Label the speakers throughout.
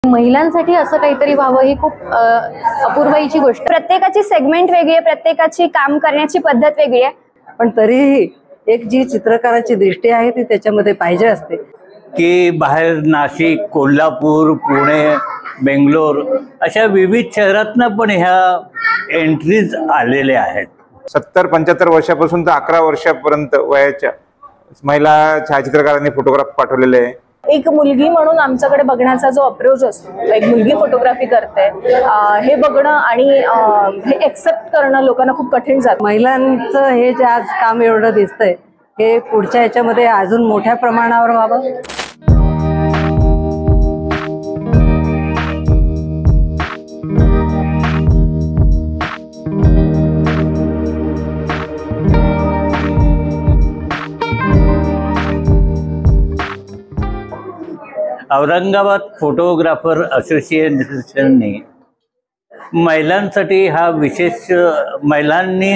Speaker 1: महिलांसाठी असं काहीतरी व्हावं ही खूप अपूर्वाईची गोष्ट.
Speaker 2: प्रत्येकाची सेगमेंट वेगळी आहे, प्रत्येकाची काम करण्याची पद्धत वेगळी आहे,
Speaker 3: पण तरीही एक जी चित्रकाराची दृष्टी आहे ती त्याच्यामध्ये पाहिजे असते
Speaker 4: की बाहेर नाशिक, कोल्हापूर, पुणे, बेंगलोर अशा विविध शहरातनं पण ह्या एंट्रीज आलेल्या आहेत.
Speaker 5: 70-75 वर्षापासून तर 11 वर्षापर्यंत वयाच्या महिला छायाचित्रकारांनी फोटोग्राफ पाठवलेले आहे.
Speaker 6: एक मुलगी म्हणून आमच्याकडे बघण्याचा जो अप्रोच असतो, एक मुलगी फोटोग्राफी करते हे बघणं आणि हे एक्सेप्ट करणं लोकांना खूप कठीण जातं.
Speaker 3: महिलांचं हे जे आज काम एवढं दिसतंय हे पुढच्या याच्यामध्ये अजून मोठ्या प्रमाणावर व्हावं.
Speaker 4: औरंगाबाद फोटोग्राफर असोसिएशनने महिलांसाठी हा विशेष महिलांनी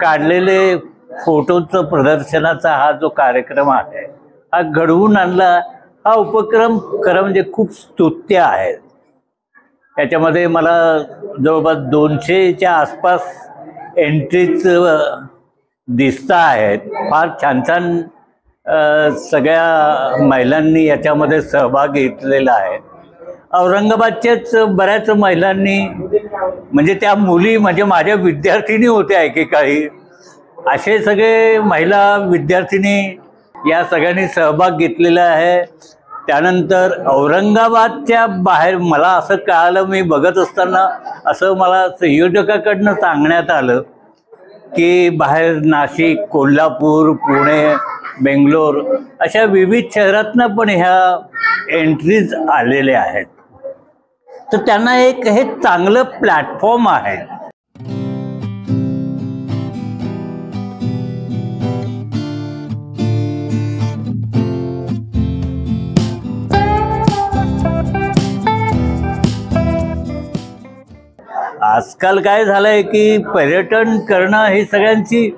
Speaker 4: काढलेले फोटोचं प्रदर्शनाचा हा जो कार्यक्रम आहे हा घडवून आणला. हा उपक्रम खरं म्हणजे खूप स्तुत्य आहे. याच्यामध्ये मला जवळपास 200च्या आसपास एंट्रीज दिसता आहेत. फार छान छान सगळ्या महिलांनी याच्यामध्ये सहभाग घेतलेला आहे. औरंगाबादच्याच बऱ्याच महिलांनी म्हणजे त्या मुली म्हणजे माझ्या विद्यार्थिनी होत्या एकेकाळी. असे सगळे महिला विद्यार्थिनी या सगळ्यांनी सहभाग घेतलेला आहे. त्यानंतर औरंगाबादच्या बाहेर मला असं कळालं, मी बघत असताना असं मला संयोजकाकडनं सांगण्यात आलं की बाहेर नाशिक, कोल्हापूर, पुणे, बेंगलोर अशा विविध शहरातनं पण ह्या एंट्रीज आलेल्या आहेत. तर त्यांना एक हे चांगलं प्लॅटफॉर्म आहे. आजकाल काय झालंय की पर्यटन करणं ही सगळ्यांची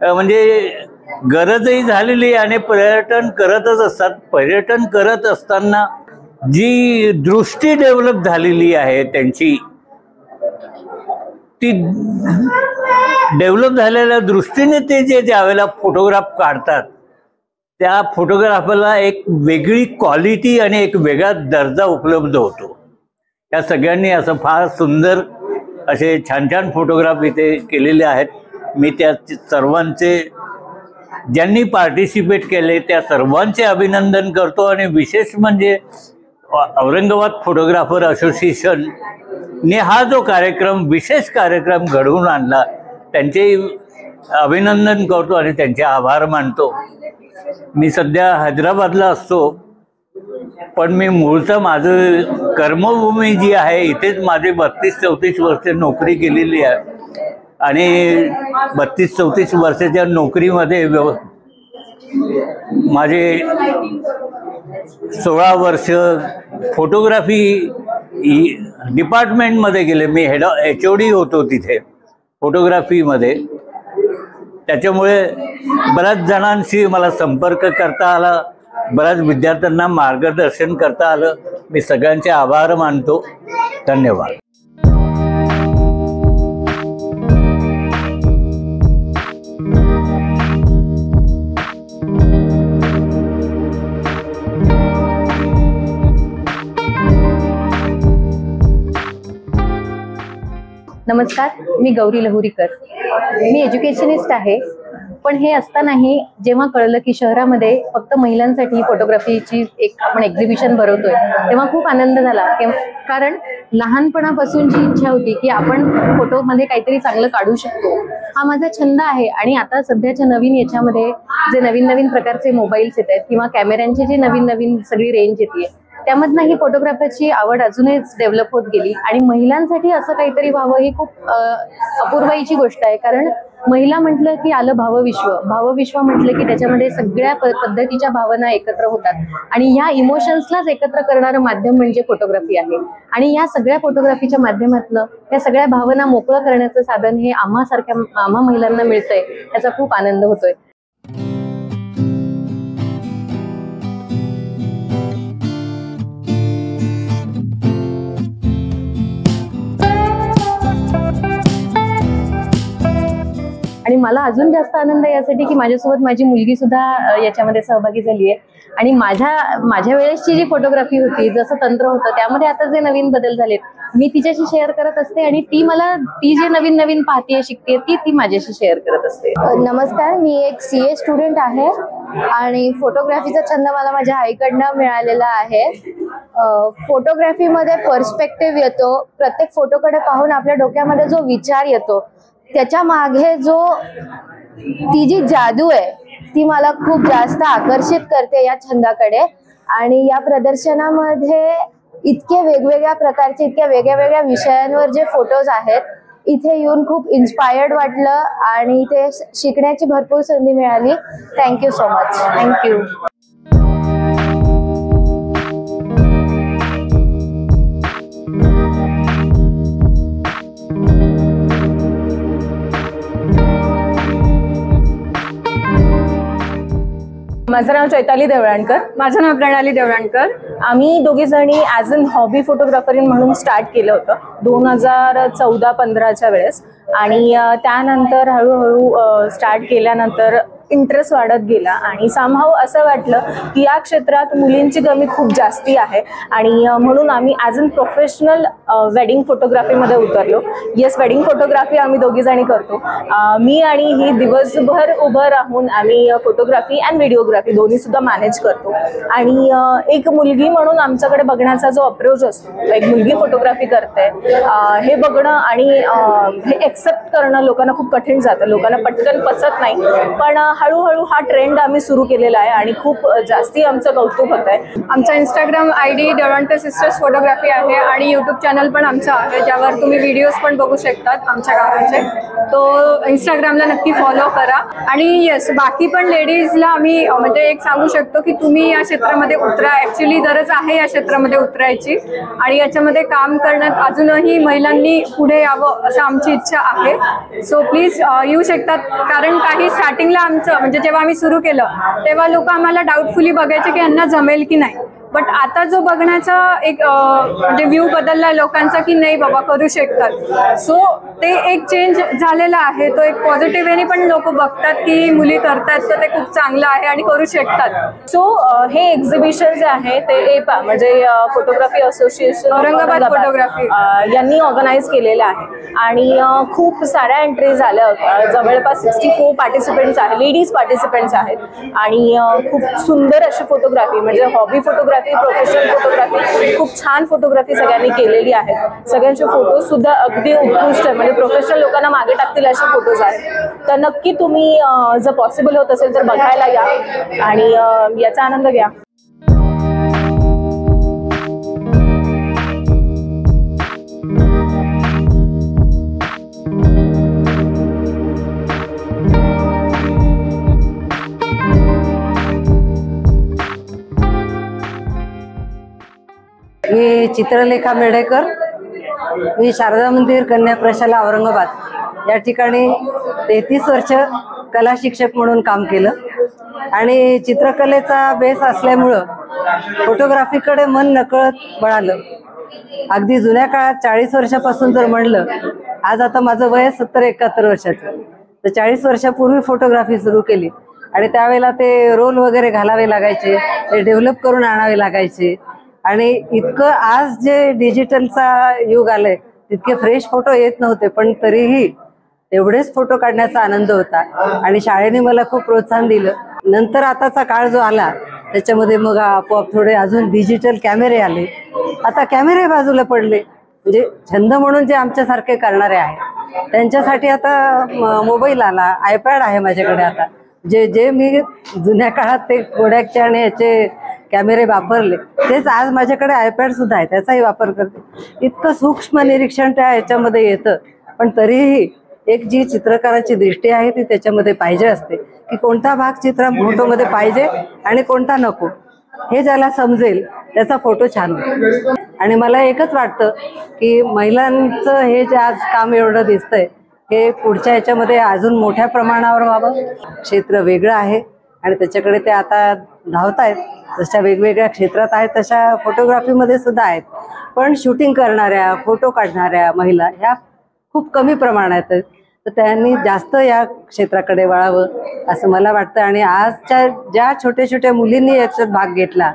Speaker 4: म्हणजे गरजही झालेली आहे आणि पर्यटन करतच असतात. पर्यटन करत असताना जी दृष्टी डेव्हलप झालेली आहे त्यांची, ती डेव्हलप झालेल्या दृष्टीने ते जे ज्यावेळेला फोटोग्राफ काढतात त्या फोटोग्राफरला एक वेगळी क्वालिटी आणि एक वेगळा दर्जा उपलब्ध होतो. या सगळ्यांनी असं फार सुंदर असे छान छान फोटोग्राफ इथे केलेले आहेत. मी त्या सर्वांचे ज्यांनी पार्टिसिपेट केले त्या सर्वांचे अभिनंदन करतो. आणि विशेष म्हणजे औरंगाबाद फोटोग्राफर असोसिएशनने हा जो कार्यक्रम विशेष कार्यक्रम घडवून आणला त्यांचे अभिनंदन करतो आणि त्यांचे आभार मानतो. मी सध्या हैदराबादला असतो, पण मी मूळचं माझं कर्मभूमी जी आहे इथेच माझे 32-34 वर्ष नोकरी केलेली आहे. आणि 32-34 वर्षाच्या नोकरीमध्ये माझे 16 वर्ष फोटोग्राफी डिपार्टमेंटमध्ये गेले. मी HOD होतो तिथे फोटोग्राफीमध्ये. त्याच्यामुळे बऱ्याच जणांशी मला संपर्क करता आला, बऱ्याच विद्यार्थ्यांना मार्गदर्शन करता आलं. मी सगळ्यांचे आभार मानतो. धन्यवाद.
Speaker 1: नमस्कार, मी गौरी लहुरीकर. मी एज्युकेशनिस्ट आहे. पण हे असतानाही जेव्हा कळलं की शहरामध्ये फक्त महिलांसाठी फोटोग्राफीची एक आपण एक्झिबिशन भरवतोय तेव्हा खूप आनंद झाला. कारण लहानपणापासून जी इच्छा होती की आपण फोटोमध्ये काहीतरी चांगलं काढू शकतो, हा माझा छंद आहे. आणि आता सध्याच्या नवीन याच्यामध्ये जे नवीन नवीन प्रकारचे मोबाईल्स येत आहेत किंवा कॅमेऱ्यांची जी नवीन नवीन सगळी रेंज येते त्यामधनं ही फोटोग्राफीची आवड अजूनच डेव्हलप होत गेली. आणि महिलांसाठी असं काहीतरी व्हावं ही खूप अपूर्वाईची गोष्ट आहे. कारण महिला म्हटलं की आलं भावविश्व. भावविश्व म्हटलं की त्याच्यामध्ये सगळ्या पद्धतीच्या भावना एकत्र होतात आणि या इमोशन्सलाच एकत्र करणारं माध्यम म्हणजे फोटोग्राफी आहे. आणि या सगळ्या फोटोग्राफीच्या माध्यमातून त्या सगळ्या भावना मोकळं करण्याचं साधन हे आम्हा महिलांना मिळतंय, याचा खूप आनंद होतोय. मला अजून जास्त आनंद आहे यासाठी की माझ्यासोबत माझी मुलगी सुद्धा याच्यामध्ये सहभागी झाली आहे. आणि माझ्या वेळेसची जी फोटोग्राफी होती, जसं तंत्र होतं, त्यामध्ये आता जे नवीन बदल झालेत मी तिच्याशी शेअर करत असते आणि ती जे नवीन नवीन पाहतीये, शिकते, ती माझ्याशी शेअर करत असते.
Speaker 2: नमस्कार, मी एक CA स्टुडंट आहे आणि फोटोग्राफीचा छंद मला माझ्या आईकडनं मिळालेला आहे. फोटोग्राफीमध्ये पर्स्पेक्टिव्ह येतो. प्रत्येक फोटोकडे पाहून आपल्या डोक्यामध्ये जो विचार येतो, त्याच्या मागे ती जी जादू आहे ती मला खूप जास्त आकर्षित करते या छंदाकडे. आणि या प्रदर्शनामध्ये इतके वेगवेगळ्या प्रकारचे, इतक्या वेगळ्या वेगळ्या विषयांवर जे फोटोज आहेत, इथे येऊन खूप इन्स्पायर्ड वाटलं आणि इथे शिकण्याची भरपूर संधी मिळाली. Thank you so much.
Speaker 1: थँक्यू.
Speaker 6: माझं नाव चैताली देवळाणकर.
Speaker 2: माझं नाव प्रणाली देवळाणकर.
Speaker 6: आम्ही दोघी जणी ॲज अन हॉबी फोटोग्राफर म्हणून स्टार्ट केलं होतं 2014-15च्या वेळेस. आणि त्यानंतर हळूहळू स्टार्ट केल्यानंतर इंटरेस्ट वाढत गेला आणि समहाऊ असं वाटलं की या क्षेत्रात मुलींची कमी खूप जास्ती आहे. आणि म्हणून आम्ही ॲज अन प्रोफेशनल वेडिंग फोटोग्राफीमध्ये उतरलो. येस, वेडिंग फोटोग्राफी आम्ही दोघी जणी करतो. मी आणि ही दिवसभर उभं राहून आम्ही फोटोग्राफी अँड व्हिडिओग्राफी दोन्ही सुद्धा मॅनेज करतो. आणि एक मुलगी म्हणून आमच्याकडे बघण्याचा जो अप्रोच असतो, एक मुलगी फोटोग्राफी करते हे बघणं आणि हे एक्सेप्ट करणं लोकांना खूप कठीण जातं. लोकांना पटकन पचत नाही. पण हळूहळू हा ट्रेंड आम्ही सुरू केलेला आहे आणि खूप जास्ती आमचं कौतुक होत आहे.
Speaker 2: आमचा Instagram ID Devalankar sisters photography आहे आणि YouTube चॅनल पण आमचं आहे, ज्यावर तुम्ही व्हिडिओज पण बघू शकतात आमच्या गावाचे. तो Instagramला नक्की फॉलो करा. आणि येस, बाकी पण लेडीजला आम्ही म्हणजे एक सांगू शकतो की तुम्ही या क्षेत्रामध्ये उतरा. ॲक्च्युली गरज आहे या क्षेत्रामध्ये उतरायची आणि याच्यामध्ये काम करण्यात अजूनही महिलांनी पुढे यावं असं आमची इच्छा आहे. सो प्लीज येऊ शकतात. कारण काही स्टार्टिंगला आमचं म्हणजे जेव्हा आम्ही सुरू केलं तेव्हा लोक आम्हाला डाऊटफुली बघायचे की यांना जमेल की नाही. बट आता जो बघण्याचा एक म्हणजे व्ह्यू बदलला लोकांचा की नाही बाबा करू शकतात. सो ते एक चेंज झालेला आहे. तो एक पॉझिटिव्ह वेने पण लोक बघतात की मुली करतात तर ते खूप चांगलं आहे आणि करू शकतात.
Speaker 6: सो हे एक्झिबिशन जे आहे ते एपा म्हणजे फोटोग्राफी असोसिएशन
Speaker 2: औरंगाबाद फोटोग्राफी
Speaker 6: यांनी ऑर्गनाईज केलेलं आहे. आणि खूप साऱ्या एंट्रीज आल्या होत्या. जवळपास 64 पार्टिसिपेंट्स आहेत, लेडीज पार्टिसिपेंट्स आहेत. आणि खूप सुंदर अशी फोटोग्राफी म्हणजे हॉबी फोटोग्राफी, प्रोफेशनल फोटोग्राफी, खूप छान फोटोग्राफी सगळ्यांनी केलेली आहे. सगळ्यांचे फोटोज सुद्धा अगदी उत्कृष्ट म्हणजे प्रोफेशनल लोकांना मागे टाकतील असे फोटोज आहेत. तर नक्की तुम्ही जर पॉसिबल होत असेल तर बघायला या आणि याचा आनंद घ्या.
Speaker 3: मी चित्रलेखा मेढेकर. मी शारदा मंदिर कन्या प्रशाला औरंगाबाद या ठिकाणी 33 वर्ष कला शिक्षक म्हणून काम केलं. आणि चित्रकलेचा बेस असल्यामुळं फोटोग्राफीकडे मन नकळत वळालं. अगदी जुन्या काळात 40 वर्षापासून जर म्हणलं, आज आता माझं वय 70-71 वर्षाचं, तर 40 वर्षापूर्वी फोटोग्राफी सुरू केली. आणि त्यावेळेला ते रोल वगैरे घालावे लागायचे, ते डेव्हलप करून आणावे लागायचे. आणि इतकं आज जे डिजिटलचा युग आलंय तितके फ्रेश फोटो येत नव्हते, पण तरीही एवढेच फोटो काढण्याचा आनंद होता. आणि शाळेने मला खूप प्रोत्साहन दिलं. नंतर आताचा काळ जो आला त्याच्यामध्ये मग आपोआप थोडे अजून डिजिटल कॅमेरे आले. आता कॅमेरे बाजूला पडले. म्हणजे छंद म्हणून जे आमच्यासारखे करणारे आहेत त्यांच्यासाठी आता मोबाईल आला, आयपॅड आहे माझ्याकडे. आता जे मी जुन्या काळात ते कोडॅकचे आणि याचे कॅमेरे वापरले तेच आज माझ्याकडे आयपॅड सुद्धा आहे, त्याचाही वापर करते. इतकं सूक्ष्म निरीक्षण त्या याच्यामध्ये येतं. पण तरीही एक जी चित्रकाराची दृष्टी आहे ती त्याच्यामध्ये पाहिजे असते की कोणता भाग चित्र फोटोमध्ये पाहिजे आणि कोणता नको. हे ज्याला समजेल त्याचा फोटो छान होतो. आणि मला एकच वाटतं की महिलांचं हे जे आज काम एवढं दिसतंय हे पुढच्या याच्यामध्ये अजून मोठ्या प्रमाणावर व्हावं. क्षेत्र वेगळं आहे आणि त्याच्याकडे ते आता धावतायत. जशा वेगवेगळ्या क्षेत्रात आहेत तशा फोटोग्राफीमध्ये सुद्धा आहेत. पण शूटिंग करणाऱ्या, फोटो काढणाऱ्या महिला ह्या खूप कमी प्रमाणात आहेत. तर त्यांनी जास्त या क्षेत्राकडे वळावं असं मला वाटतं. आणि आजच्या ज्या छोट्या छोट्या मुलींनी याच्यात भाग घेतला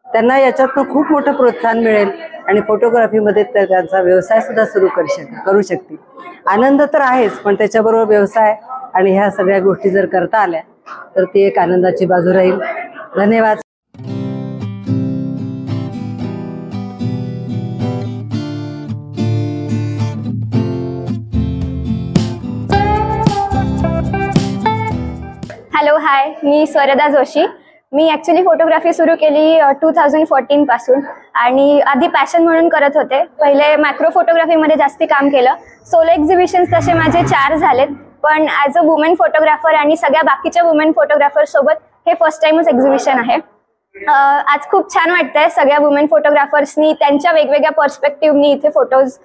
Speaker 3: त्यांना याच्यातनं खूप मोठं प्रोत्साहन मिळेल आणि फोटोग्राफीमध्ये त्यांचा व्यवसाय सुद्धा सुरू करू शकतील. आनंद तर आहेच, पण त्याच्याबरोबर व्यवसाय आणि ह्या सगळ्या गोष्टी जर करता आल्या तर ती एक आनंदाची बाजू राहील. धन्यवाद.
Speaker 7: हॅलो हाय, मी स्वरदा जोशी. मी ॲक्च्युली फोटोग्राफी सुरू केली 2014 पासून आणि आधी पॅशन म्हणून करत होते. पहिले मॅक्रो फोटोग्राफीमध्ये जास्ती काम केलं. सोलो एक्झिबिशन्स तसे माझे 4 झालेत, पण ॲज अ वुमेन फोटोग्राफर आणि सगळ्या बाकीच्या वुमेन फोटोग्राफर सोबत हे फर्स्ट टाइमच एक्झिबिशन आहे. आज खूप छान वाटतंय. सगळ्या वुमेन फोटोग्राफर्सनी त्यांच्या वेगवेगळ्या पर्स्पेक्टिव्हनी इथे फोटोज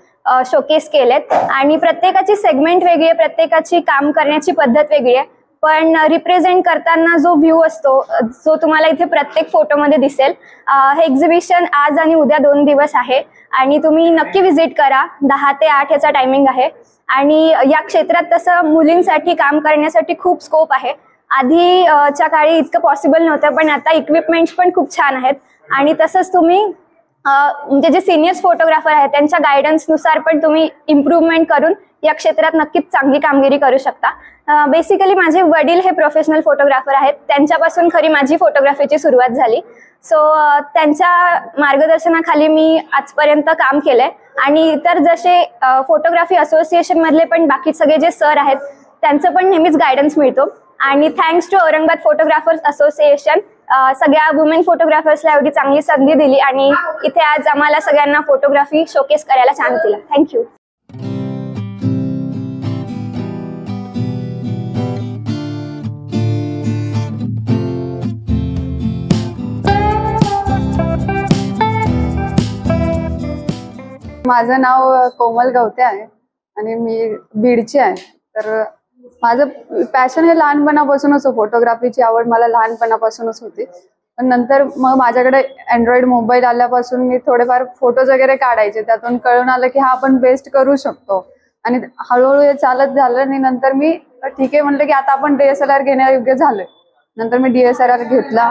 Speaker 7: शोकेस केलेत आणि प्रत्येकाची सेगमेंट वेगळी आहे, प्रत्येकाची काम करण्याची पद्धत वेगळी आहे, पण रिप्रेझेंट करताना जो व्ह्यू असतो जो तुम्हाला इथे प्रत्येक फोटोमध्ये दिसेल. हे एक्झिबिशन आज आणि उद्या 2 दिवस आहे आणि तुम्ही नक्की व्हिजिट करा. 10 ते 8 याचा टायमिंग आहे आणि या क्षेत्रात तसं मुलींसाठी काम करण्यासाठी खूप स्कोप आहे. आधीच्या काळी इतकं पॉसिबल नव्हतं, पण आता इक्विपमेंट्स पण खूप छान आहेत आणि तसंच तुम्ही म्हणजे जे सिनियर्स फोटोग्राफर आहेत त्यांच्या गायडन्सनुसार पण तुम्ही इम्प्रूव्हमेंट करून या क्षेत्रात नक्कीच चांगली कामगिरी करू शकता. बेसिकली माझे वडील हे प्रोफेशनल फोटोग्राफर आहेत, त्यांच्यापासून खरी माझी फोटोग्राफीची सुरुवात झाली. सो त्यांच्या मार्गदर्शनाखाली मी आजपर्यंत काम केलंय आणि इतर जसे फोटोग्राफी असोसिएशन मधले पण बाकी सगळे जे सर आहेत त्यांचं पण नेहमीच गायडन्स मिळतो. आणि thanks to Aurangabad photographers association सगळ्या वुमेन फोटोग्राफर्सला एवढी चांगली संधी दिली आणि इथे आज आम्हाला सगळ्यांना फोटोग्राफी शोकेस करायला चान्स दिला. थँक्यू.
Speaker 2: माझं नाव कोमल गवते आहे आणि मी बीडची आहे. तर माझं पॅशन हे लहानपणापासूनच होतं. फोटोग्राफीची आवड मला लहानपणापासूनच होती, पण नंतर मग माझ्याकडे अँड्रॉइड मोबाईल आल्यापासून मी थोडेफार फोटोज वगैरे काढायचे. त्यातून कळून आलं की हा आपण बेस्ट करू शकतो आणि हळूहळू हे चालत झालं. आणि नंतर मी ठीक आहे म्हणलं की आता आपण DSLR घेण्यायोग्य झालोय. नंतर मी DSLR घेतला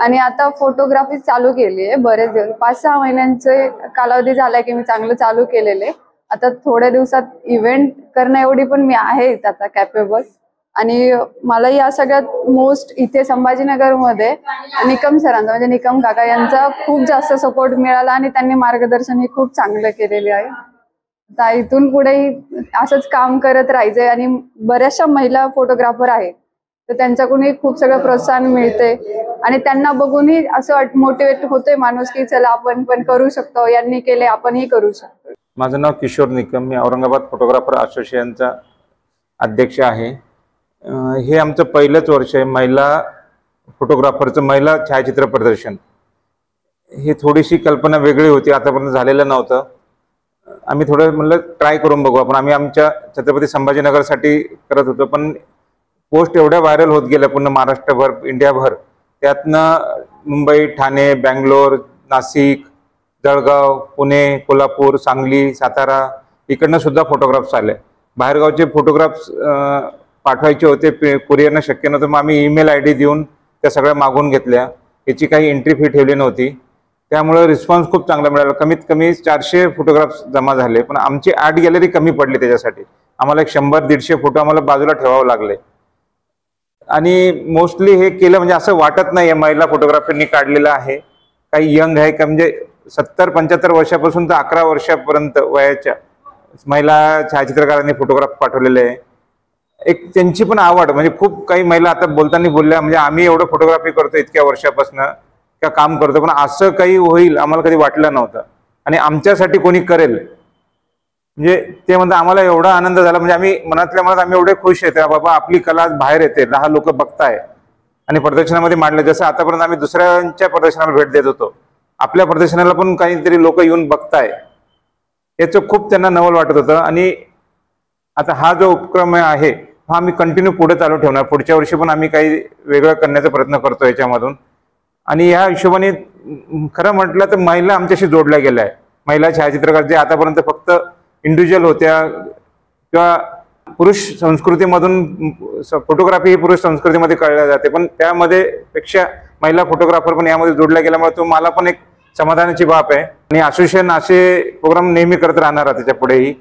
Speaker 2: आणि आता फोटोग्राफी चालू केली आहे. बरेच दिवस 5-6 महिन्यांचे कालावधी झालाय की मी चांगलं चालू केलेले. आता थोड्या दिवसात इव्हेंट करणं एवढी पण मी आहे आता कॅपेबल. आणि मला या सगळ्यात मोस्ट इथे संभाजीनगरमध्ये निकम सरांचा म्हणजे निकम काका यांचा खूप जास्त सपोर्ट मिळाला आणि त्यांनी मार्गदर्शन हे खूप चांगलं केलेले आहे. आता इथून पुढेही असंच काम करत राहायचंय आणि बऱ्याचशा महिला फोटोग्राफर आहेत तर त्यांच्याकडूनही खूप सगळं प्रोत्साहन मिळते आणि त्यांना बघूनही असं मोटिवेट होतोय माणूस की चला आपण पण करू शकतो, यांनी केले आपणही करू शकतो.
Speaker 5: माझं नाव किशोर निकम, मी औरंगाबाद फोटोग्राफर असोसिएशनचा अध्यक्ष आहे. हे आमचं पहिलंच वर्ष आहे महिला फोटोग्राफरचं महिला छायाचित्र प्रदर्शन. ही थोडीशी कल्पना वेगळी होती, आतापर्यंत झालेलं नव्हतं. आम्ही थोडं म्हणलं ट्राय करून बघू आपण. आम्ही आमच्या छत्रपती संभाजीनगरसाठी करत होतो, पण पोस्ट एवढ्या व्हायरल होत गेल्या पूर्ण महाराष्ट्रभर इंडियाभर. त्यातनं मुंबई, ठाणे, बँगलोर, नाशिक, जळगाव, पुणे, कोल्हापूर, सांगली, सातारा इकडनं सुद्धा फोटोग्राफ्स आले. बाहेरगावचे फोटोग्राफ्स पाठवायचे होते, कुरिअरनं शक्य नव्हतं. मग आम्ही ईमेल ID देऊन त्या सगळ्या मागून घेतल्या. याची काही एंट्री फी ठेवली नव्हती, त्यामुळे रिस्पॉन्स खूप चांगला मिळाला. कमीत कमी 400 फोटोग्राफ्स जमा झाले, पण आमची आर्ट गॅलरी कमी पडली. त्याच्यासाठी आम्हाला 100-150 फोटो आम्हाला बाजूला ठेवावं लागले. आणि मोस्टली हे केलं म्हणजे असं वाटत नाही महिला फोटोग्राफरनी काढलेलं आहे. काही यंग आहे का म्हणजे 70-75 वर्षापासून तर 11 वर्षापर्यंत वयाच्या महिला छायाचित्रकारांनी फोटोग्राफ पाठवलेले आहे. एक त्यांची पण आवड म्हणजे खूप काही महिला आता बोलताना बोलल्या म्हणजे आम्ही एवढं फोटोग्राफी करतो इतक्या वर्षापासून का काम करतो, पण असं काही होईल आम्हाला कधी वाटलं नव्हतं आणि आमच्यासाठी कोणी करेल म्हणजे ते म्हणतात. आम्हाला एवढा आनंद झाला म्हणजे आम्ही मनातल्या मनात आम्ही एवढे खुश आहेत बाबा आपली कला बाहेर येते, 10 लोक बघताय आणि प्रदर्शनामध्ये मांडले. जसं आतापर्यंत आम्ही दुसऱ्यांच्या प्रदर्शनाला भेट देत होतो, आपल्या प्रदर्शनाला पण काहीतरी लोक येऊन बघताय, याचं खूप त्यांना नवल वाटत होतं. आणि आता हा जो उपक्रम आहे हा आम्ही कंटिन्यू पुढे चालू ठेवणार. पुढच्या वर्षी पण आम्ही काही वेगळं करण्याचा प्रयत्न करतो याच्यामधून. आणि या हिशोबाने खरं म्हटलं तर महिला आमच्याशी जोडल्या गेल्या आहे. महिला छायाचित्रकार जे आतापर्यंत फक्त इंडिव्हिज्युअल होत्या किंवा पुरुष संस्कृतीमधून फोटोग्राफी ही पुरुष संस्कृतीमध्ये कळल्या जाते, पण त्यामध्ये पेक्षा महिला फोटोग्राफर पण यामध्ये जोडल्या गेल्यामुळे तो मला पण एक समाधानाची बाब आहे. आणि असोसिएशन असे प्रोग्राम नेहमी करत राहणार त्याच्या पुढेही.